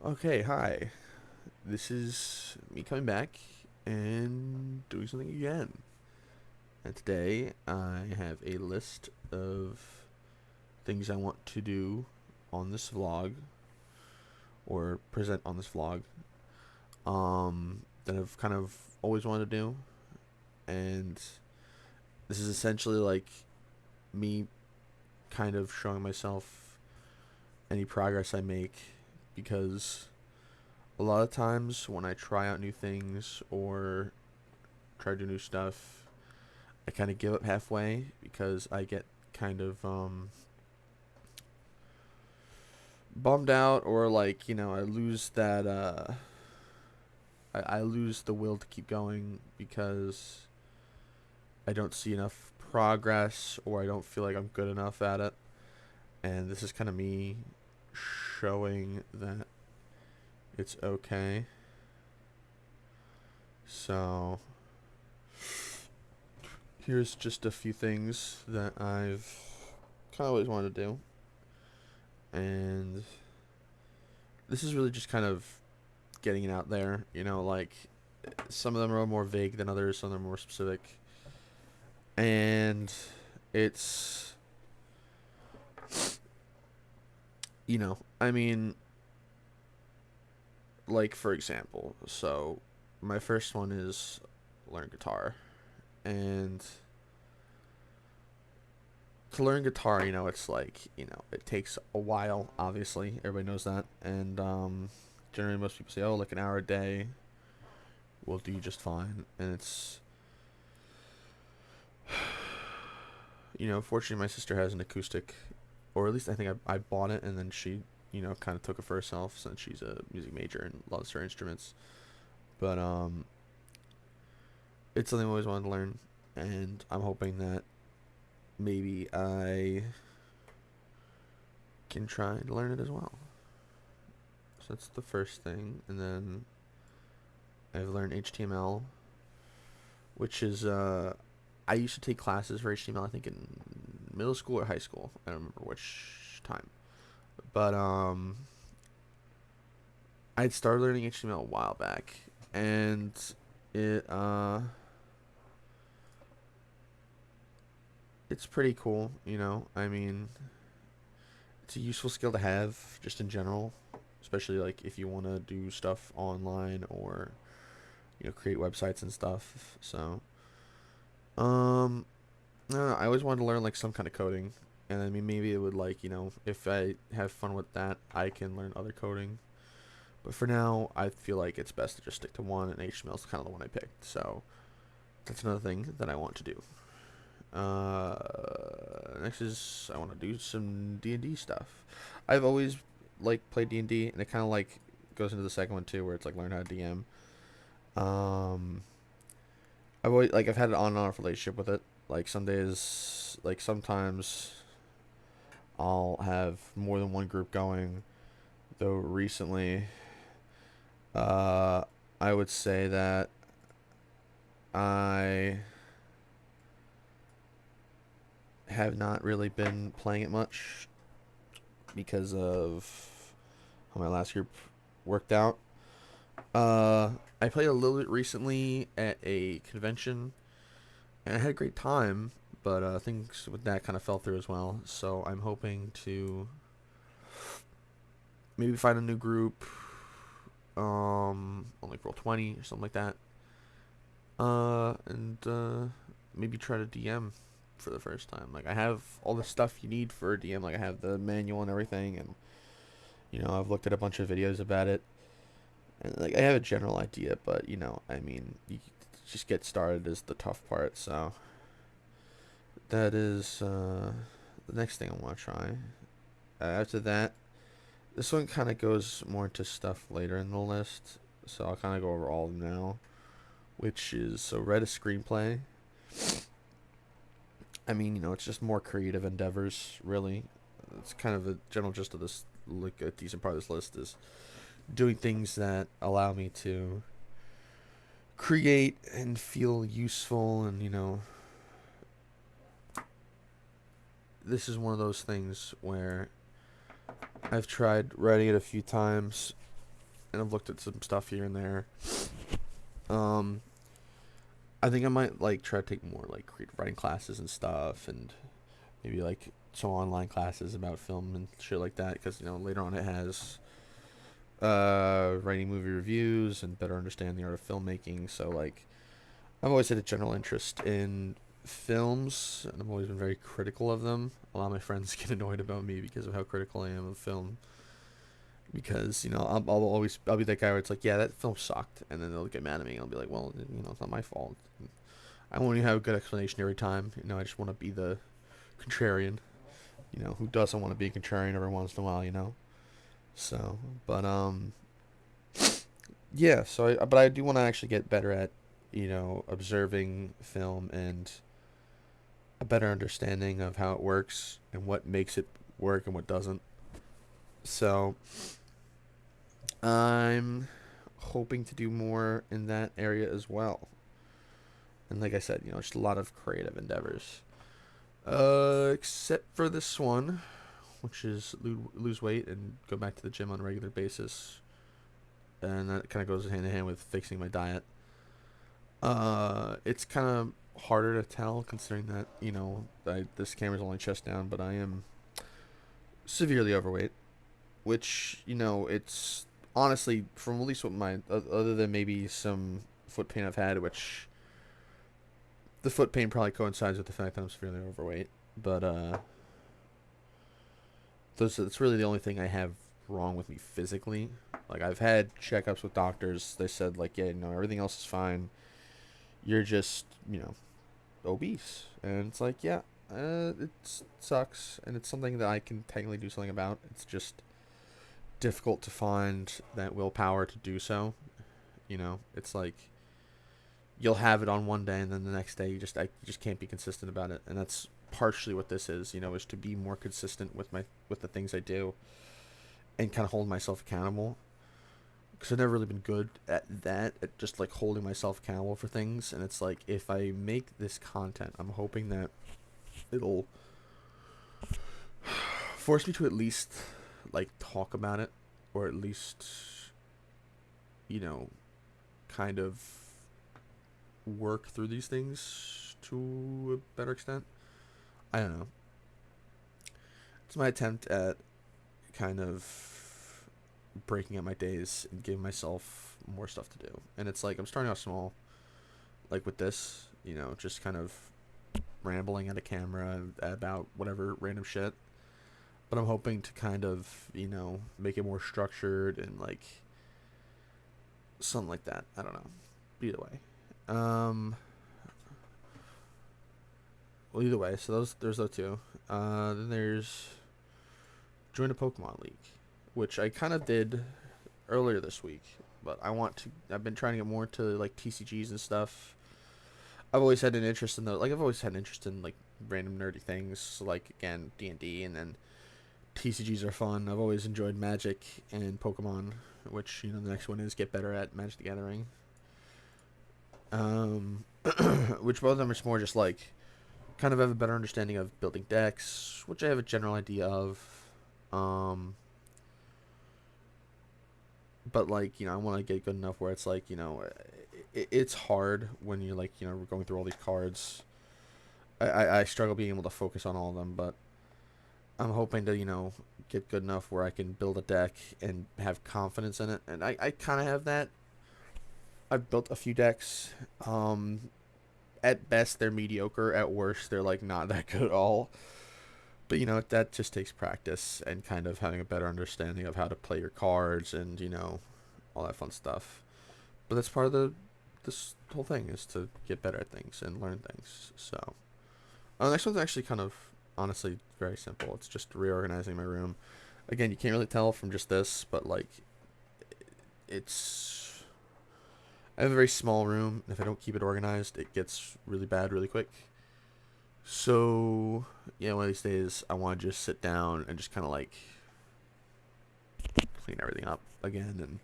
Okay, hi. This is me coming back and doing something again. And today I have a list of things I want to do on this vlog or present on this vlog that I've kind of always wanted to do. And this is essentially like me kind of showing myself any progress I make because a lot of times when I try out new things or try to do new stuff, I kind of give up halfway because I get kind of bummed out, or like, I lose that I lose the will to keep going because I don't see enough progress, or I don't feel like I'm good enough at it. And this is kind of me showing that it's okay. So here's just a few things that I've kind of always wanted to do. And this is really just kind of getting it out there. Like some of them are more vague than others, some of them are more specific. And it's, I mean, like for example, so my first one is learn guitar. And to learn guitar, it's like, it takes a while, obviously. Everybody knows that. And generally, most people say, oh, like an hour a day will do just fine. And it's, fortunately, my sister has an acoustic, or at least I think I bought it, and then she, kind of took it for herself since she's a music major and loves her instruments. But it's something I always wanted to learn, and I'm hoping that maybe I can try to learn it as well. So that's the first thing, and then I've learned HTML, which is I used to take classes for HTML. I think in middle school or high school. I don't remember which time. But I'd started learning HTML a while back, and it it's pretty cool. I mean, it's a useful skill to have just in general, especially like if you want to do stuff online or create websites and stuff. So I don't know, I always wanted to learn like some kind of coding, and I mean maybe it would like if I have fun with that, I can learn other coding. But for now, I feel like it's best to just stick to one, and HTML is kind of the one I picked. So that's another thing that I want to do. Next is I want to do some D&D stuff. I've always like played D&D, and it kind of like goes into the second one too, where it's like learn how to DM. Um, I've had an on and off relationship with it. Like some days, like sometimes I'll have more than one group going. Though recently, uh, I would say that I have not really been playing it much because of how my last group worked out. I played a little bit recently at a convention, and I had a great time, but things with that kind of fell through as well. So I'm hoping to maybe find a new group, on like Roll20 or something like that. And maybe try to DM for the first time. Like I have all the stuff you need for a DM. Like I have the manual and everything, and I've looked at a bunch of videos about it, and like I have a general idea. But I mean, you just get started is the tough part. So that is the next thing I want to try. After that, this one kind of goes more into stuff later in the list, so I'll kind of go over all of them now. Which is so read a screenplay. I mean, it's just more creative endeavors, really. It's kind of the general gist of this, like a decent part of this list is doing things that allow me to create and feel useful, and this is one of those things where I've tried writing it a few times, and I've looked at some stuff here and there. Um, I think I might like try to take more like creative writing classes and stuff, and maybe like some online classes about film and shit like that. Because later on it has writing movie reviews and better understand the art of filmmaking. So like, I've always had a general interest in films, and I've always been very critical of them. A lot of my friends get annoyed about me because of how critical I am of film. Because I'll be that guy where it's like, yeah, that film sucked, and then they'll get mad at me. I'll be like, well, it's not my fault. I won't even have a good explanation every time. I just want to be the contrarian. Who doesn't want to be a contrarian every once in a while. So, but yeah. But I do want to actually get better at observing film and a better understanding of how it works and what makes it work and what doesn't. So I'm hoping to do more in that area as well. And like I said, just a lot of creative endeavors. Except for this one, which is lose weight and go back to the gym on a regular basis. And that kind of goes hand in hand with fixing my diet. It's kind of harder to tell considering that, this camera's only chest down, but I am severely overweight. Which, it's honestly, from at least what other than maybe some foot pain I've had, which the foot pain probably coincides with the fact that I'm severely overweight. But, that's really the only thing I have wrong with me physically. Like, I've had checkups with doctors. They said, like, yeah, everything else is fine. You're just, obese. And it's like, yeah, it sucks. And it's something that I can technically do something about. It's just difficult to find that willpower to do so. It's like you'll have it on one day, and then the next day you just can't be consistent about it. And that's partially what this is, is to be more consistent with the things I do and kind of hold myself accountable. Because I've never really been good at that, at just like holding myself accountable for things. And it's like, if I make this content, I'm hoping that it'll force me to at least like talk about it, or at least kind of work through these things to a better extent. I don't know. It's my attempt at kind of breaking up my days and giving myself more stuff to do. And it's like I'm starting off small, like with this, just kind of rambling at a camera about whatever random shit. But I'm hoping to kind of, make it more structured and like something like that. I don't know. Either way. Well, either way, so there's those two. Then there's join a Pokemon League, which I kind of did earlier this week, but I've been trying to get more to like TCGs and stuff. I've always had an interest in I've always had an interest in like random nerdy things, so, like again D&D, and then TCGs are fun. I've always enjoyed Magic and Pokemon, which the next one is get better at Magic the Gathering. Which both of them are more just like kind of have a better understanding of building decks, which I have a general idea of. But like I want to get good enough where it's like it's hard when you're like we're going through all these cards. I struggle being able to focus on all of them, but I'm hoping to get good enough where I can build a deck and have confidence in it, and I kind of have that. I've built a few decks. At best they're mediocre. At worst they're like not that good at all. But that just takes practice and kind of having a better understanding of how to play your cards and all that fun stuff. But that's part of this whole thing, is to get better at things and learn things. So the next one's actually kind of honestly very simple. It's just reorganizing my room. Again, you can't really tell from just this, but like I have a very small room, and if I don't keep it organized, it gets really bad really quick. So, one of these days, I want to just sit down and just kind of like clean everything up again, and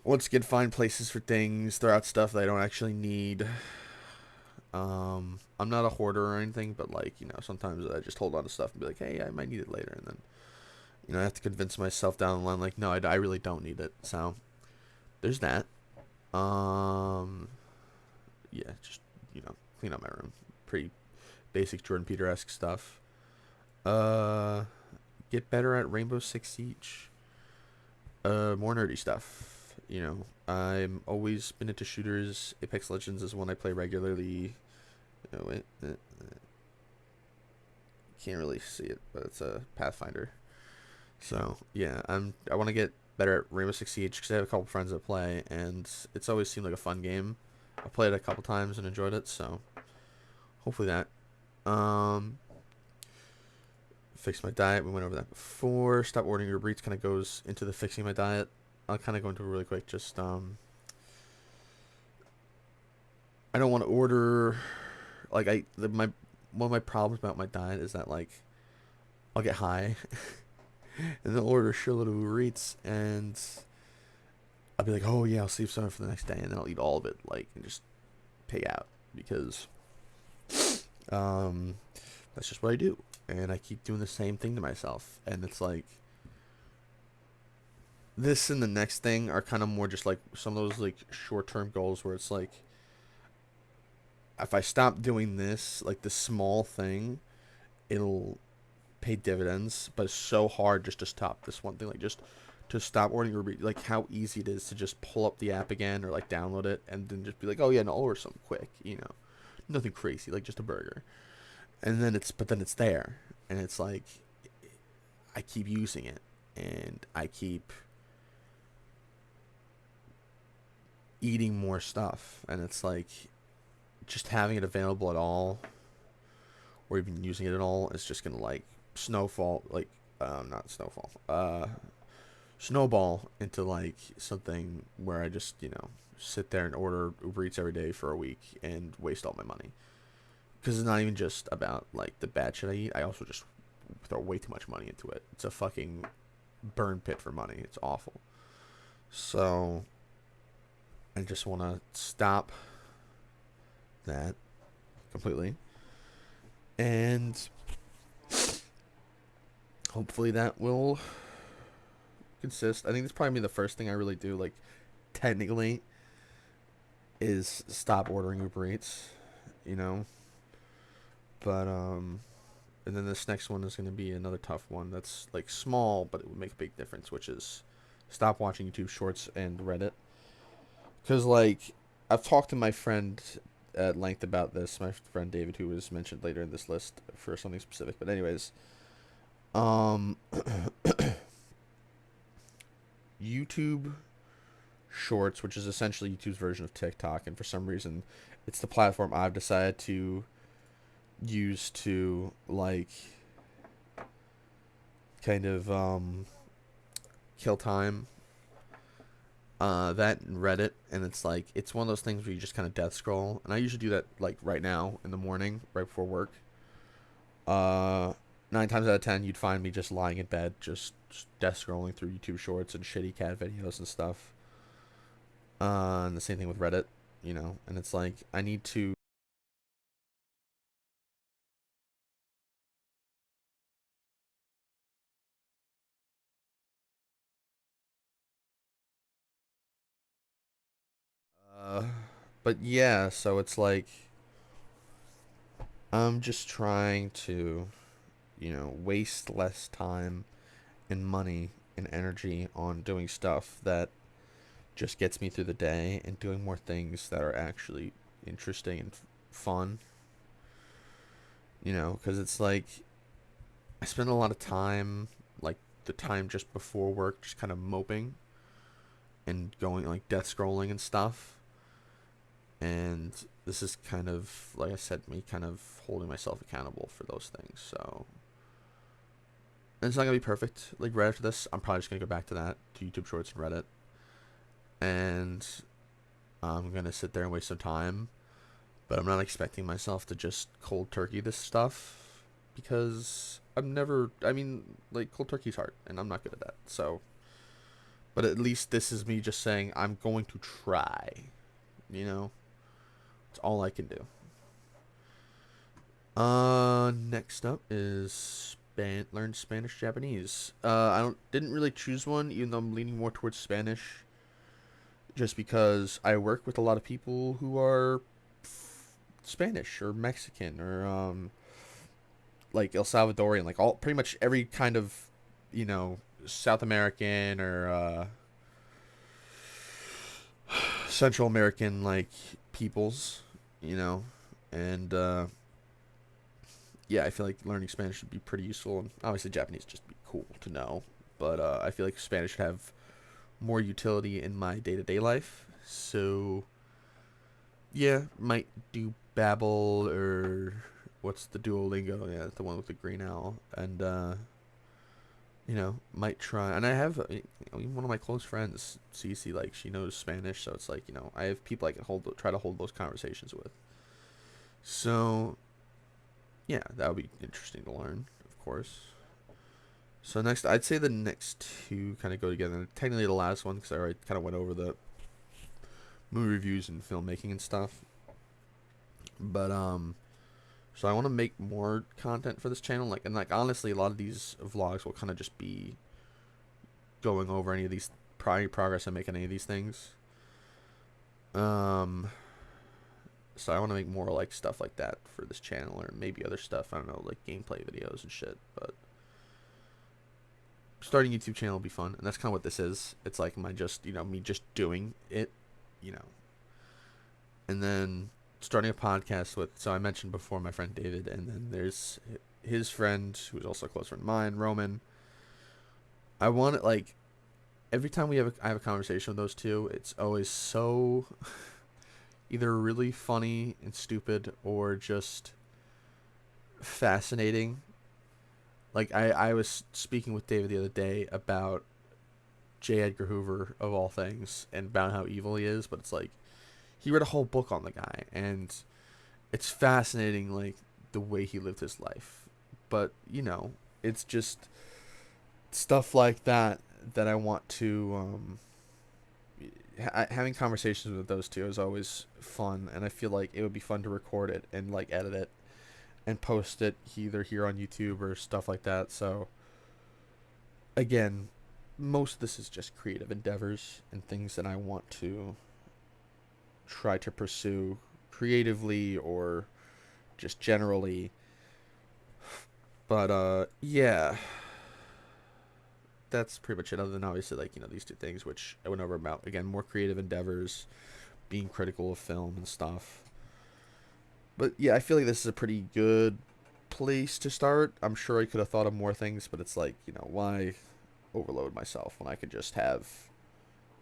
once again find places for things, throw out stuff that I don't actually need. I'm not a hoarder or anything, but like sometimes I just hold on to stuff and be like, hey, I might need it later, and then You know, I have to convince myself down the line, like, no, I really don't need it. So there's that. Um, yeah, just clean up my room. Pretty basic Jordan Peter-esque stuff. Uh, get better at Rainbow Six Siege. More nerdy stuff. I'm always been into shooters. Apex Legends is one I play regularly. Oh, wait, can't really see it, but it's a Pathfinder. So yeah, I want to get better at Rainbow Six Siege because I have a couple friends that play, and it's always seemed like a fun game. I played it a couple times and enjoyed it, so hopefully that. Um, fix my diet. We went over that before. Stop ordering Uber Eats kind of goes into the fixing my diet. I'll kind of go into it really quick. Just I don't want to order. Like my one of my problems about my diet is that like I'll get high and then order a shitload of Uber Eats and I'll be like, oh yeah, I'll save some for the next day, and then I'll eat all of it, like, and just pay out because um, that's just what I do, and I keep doing the same thing to myself, and it's like this and the next thing are kind of more just like some of those like short term goals where it's like if I stop doing this, like the small thing, it'll pay dividends, but it's so hard just to stop this one thing, like just to stop ordering Uber Eats, like how easy it is to just pull up the app again or like download it and then just be like, oh yeah, no, I'll order something quick, nothing crazy, like just a burger, and then it's there, and it's like I keep using it, and I keep eating more stuff, and it's like just having it available at all, or even using it at all, is just gonna like snowfall, like not snowfall, snowball into like something where I just sit there and order Uber Eats every day for a week and waste all my money. Because it's not even just about like the bad shit I eat. I also just throw way too much money into it. It's a fucking burn pit for money. It's awful. So I just want to stop that completely, and hopefully that will consist. I think this probably be the first thing I really do. Like technically, is stop ordering Uber Eats. You know, but and then this next one is going to be another tough one that's like small, but it would make a big difference, which is stop watching YouTube Shorts and Reddit. Because like I've talked to my friend at length about this, my friend David, who was mentioned later in this list for something specific. But anyways, um, YouTube Shorts, which is essentially YouTube's version of TikTok, and for some reason, it's the platform I've decided to use to like kind of kill time. That and Reddit, and it's like it's one of those things where you just kind of death scroll, and I usually do that like right now in the morning, right before work. Uh, 9 times out of 10, you'd find me just lying in bed, just death scrolling through YouTube Shorts and shitty cat videos and stuff. And the same thing with Reddit, and it's like I need to. Uh, but yeah, so it's like I'm just trying to, waste less time and money and energy on doing stuff that just gets me through the day and doing more things that are actually interesting and fun. Because it's like I spend a lot of time, like the time just before work, just kind of moping and going like death scrolling and stuff. And this is kind of, like I said, me kind of holding myself accountable for those things. So and it's not gonna be perfect. Like right after this, I'm probably just gonna go back to that, to YouTube Shorts and Reddit, and I'm gonna sit there and waste some time. But I'm not expecting myself to just cold turkey this stuff because I'm never. I mean, like cold turkey's hard, and I'm not good at that. So, but at least this is me just saying I'm going to try. It's all I can do. Next up is learn Spanish, Japanese. I didn't really choose one, even though I'm leaning more towards Spanish, just because I work with a lot of people who are Spanish or Mexican or like El Salvadorian, like all pretty much every kind of, you know, South American or Central American like peoples, you know, and yeah, I feel like learning Spanish would be pretty useful, and obviously Japanese would just be cool to know. But I feel like Spanish would have more utility in my day to day life. So yeah, might do Babbel or what's the Duolingo? Yeah, the one with the green owl, and you know, might try. And I have even one of my close friends, Cece, like she knows Spanish, so it's like, you know, I have people I can try to hold those conversations with. So yeah, that would be interesting to learn, of course. So next, I'd say the next two kind of go together. And technically, the last one, because I already kind of went over the movie reviews and filmmaking and stuff. But so I want to make more content for this channel. Like, and like honestly, a lot of these vlogs will kind of just be going over any of these progress I make on any of these things. Um, so I want to make more like stuff like that for this channel, or maybe other stuff. I don't know, like gameplay videos and shit. But starting a YouTube channel will be fun, and that's kind of what this is. It's like my just, you know, me just doing it, you know. And then starting a podcast with, so I mentioned before, my friend David, and then there's his friend who's also a close friend of mine, Roman. I want it, like, every time I have a conversation with those two, it's always so either really funny and stupid or just fascinating. Like I was speaking with David the other day about J. Edgar Hoover of all things and about how evil he is, but it's like he read a whole book on the guy, and it's fascinating, like the way he lived his life. But you know, it's just stuff like that that I want to having conversations with those two is always fun, and I feel like it would be fun to record it and like edit it and post it either here on YouTube or stuff like that. So again, most of this is just creative endeavors and things that I want to try to pursue creatively or just generally. But yeah, that's pretty much it, other than obviously, like, you know, these two things which I went over about, again, more creative endeavors, being critical of film and stuff. But yeah, I feel like this is a pretty good place to start. I'm sure I could have thought of more things, but it's like, you know, why overload myself when I could just have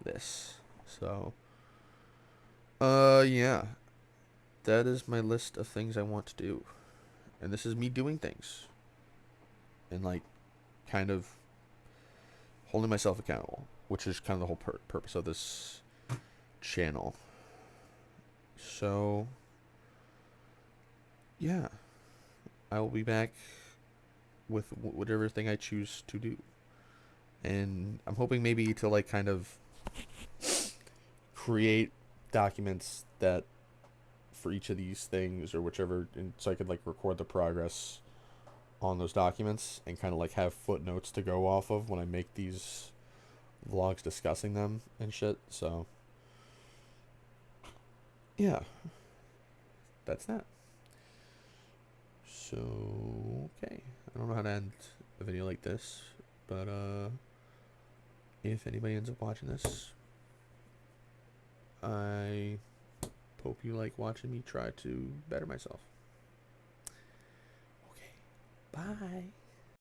this? So yeah, that is my list of things I want to do, and this is me doing things and like kind of holding myself accountable, which is kind of the whole purpose of this channel. So yeah, I will be back with whatever thing I choose to do, and I'm hoping maybe to like kind of create documents that for each of these things or whichever, and so I could like record the progress on those documents and kind of like have footnotes to go off of when I make these vlogs discussing them and shit. So yeah, that's that. So okay, I don't know how to end a video like this, but if anybody ends up watching this, I hope you like watching me try to better myself. Okay, bye.